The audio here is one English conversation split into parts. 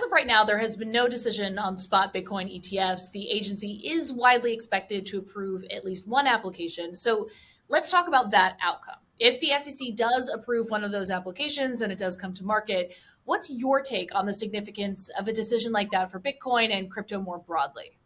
as of right now, there has been no decision on spot Bitcoin ETFs. The agency is widely expected to approve at least one application. So let's talk about that outcome. If the SEC does approve one of those applications and it does come to market, what's your take on the significance of a decision like that for Bitcoin and crypto more broadly?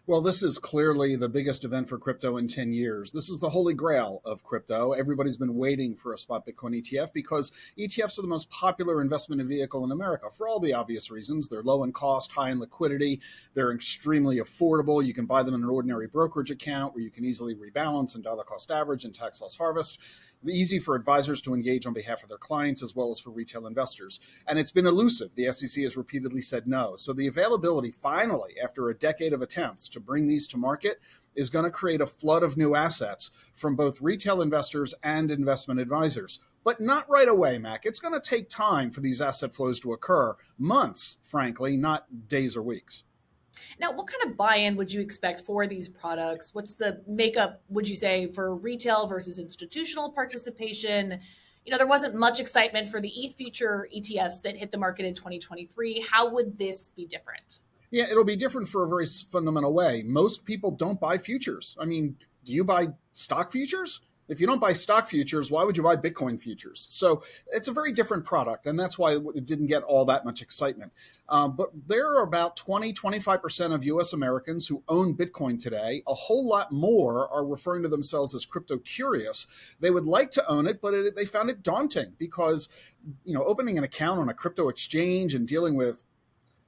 Well, this is clearly the biggest event for crypto in 10 years. This is the holy grail of crypto. Everybody's been waiting for a spot Bitcoin ETF because ETFs are the most popular investment vehicle in America for all the obvious reasons. They're low in cost, high in liquidity. They're extremely affordable. You can buy them in an ordinary brokerage account where you can easily rebalance and dollar cost average and tax loss harvest. Easy for advisors to engage on behalf of their clients as well as for retail investors. And it's been elusive. The SEC has repeatedly said no. So the availability finally, after a decade of attempts to bring these to market, is going to create a flood of new assets from both retail investors and investment advisors. But not right away, Mac. It's going to take time for these asset flows to occur. Months, frankly, not days or weeks. Now, what kind of buy-in would you expect for these products? What's the makeup, would you say, for retail versus institutional participation? There wasn't much excitement for the ETH future ETFs that hit the market in 2023. How would this be different? Yeah, it'll be different for a very fundamental way. Most people don't buy futures. I mean, do you buy stock futures? If you don't buy stock futures, why would you buy Bitcoin futures? So it's a very different product, and that's why it didn't get all that much excitement. But there are about 25% of U.S. Americans who own Bitcoin today. A whole lot more are referring to themselves as crypto curious. They would like to own it, but they found it daunting because, opening an account on a crypto exchange and dealing with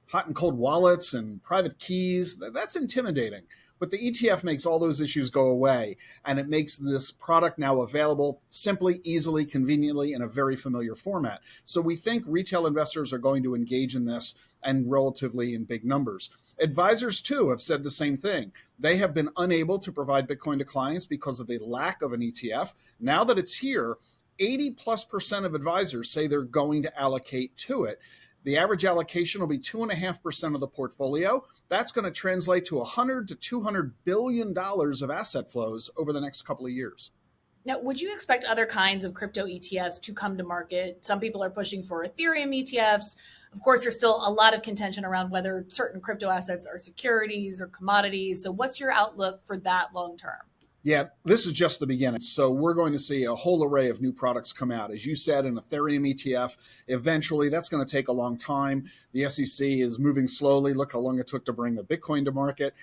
hot and cold wallets and private keys, that's intimidating. But the ETF makes all those issues go away, and it makes this product now available simply, easily, conveniently, in a very familiar format. So we think retail investors are going to engage in this, and relatively in big numbers. Advisors, too, have said the same thing. They have been unable to provide Bitcoin to clients because of the lack of an ETF. Now that it's here, 80+% of advisors say they're going to allocate to it. The average allocation will be 2.5% of the portfolio. That's going to translate to $100 to $200 billion of asset flows over the next couple of years. Now, would you expect other kinds of crypto ETFs to come to market? Some people are pushing for Ethereum ETFs. Of course, there's still a lot of contention around whether certain crypto assets are securities or commodities. So what's your outlook for that long term? Yeah, this is just the beginning. So we're going to see a whole array of new products come out. As you said, an Ethereum ETF, eventually that's going to take a long time. The SEC is moving slowly. Look how long it took to bring the Bitcoin to market.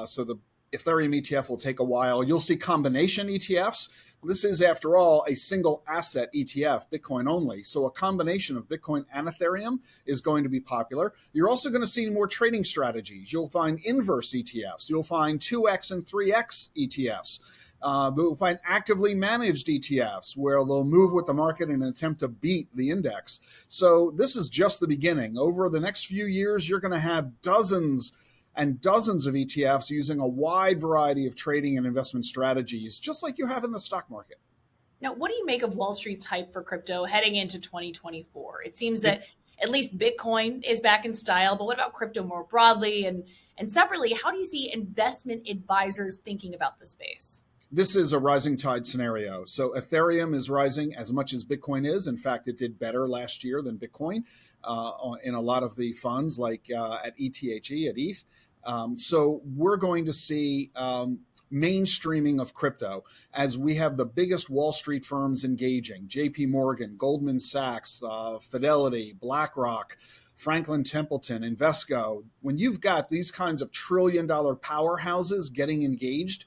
So the Ethereum ETF will take a while. You'll see combination ETFs. This is, after all, a single asset ETF, Bitcoin only. So a combination of Bitcoin and Ethereum is going to be popular. You're also going to see more trading strategies. You'll find inverse ETFs. You'll find 2X and 3X ETFs. You'll find actively managed ETFs where they'll move with the market in an attempt to beat the index. So this is just the beginning. Over the next few years, you're going to have dozens and dozens of ETFs using a wide variety of trading and investment strategies, just like you have in the stock market. Now, what do you make of Wall Street's hype for crypto heading into 2024? It seems that at least Bitcoin is back in style, but what about crypto more broadly? And separately, how do you see investment advisors thinking about the space? This is a rising tide scenario. So Ethereum is rising as much as Bitcoin is. In fact, it did better last year than Bitcoin in a lot of the funds, like at ETHE, at ETH. So we're going to see mainstreaming of crypto as we have the biggest Wall Street firms engaging: JP Morgan, Goldman Sachs, Fidelity, BlackRock, Franklin Templeton, Invesco. When you've got these kinds of trillion-dollar powerhouses getting engaged,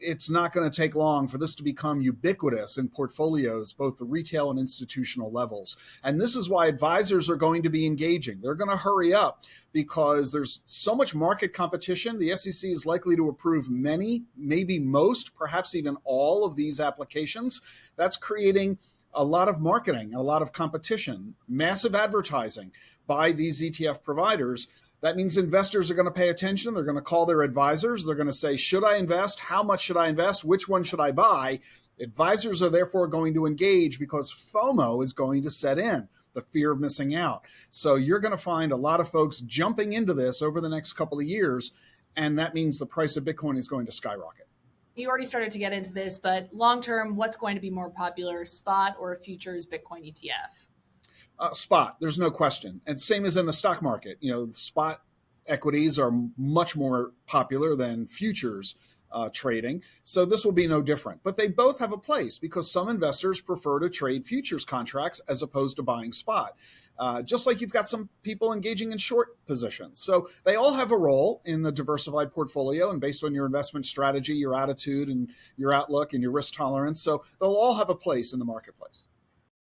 it's not going to take long for this to become ubiquitous in portfolios, both the retail and institutional levels. And this is why advisors are going to be engaging. They're going to hurry up because there's so much market competition. The SEC is likely to approve many, maybe most, perhaps even all of these applications. That's creating a lot of marketing, a lot of competition, massive advertising by these ETF providers. That means investors are going to pay attention. They're going to call their advisors. They're going to say, should I invest? How much should I invest? Which one should I buy? Advisors are therefore going to engage because FOMO is going to set in, the fear of missing out. So you're going to find a lot of folks jumping into this over the next couple of years, and that means the price of Bitcoin is going to skyrocket. You already started to get into this, but long term, what's going to be more popular, spot or futures Bitcoin ETF? Spot, there's no question. And same as in the stock market. Spot equities are much more popular than futures trading. So this will be no different. But they both have a place because some investors prefer to trade futures contracts as opposed to buying spot. Just like you've got some people engaging in short positions. So they all have a role in the diversified portfolio and based on your investment strategy, your attitude and your outlook and your risk tolerance. So they'll all have a place in the marketplace.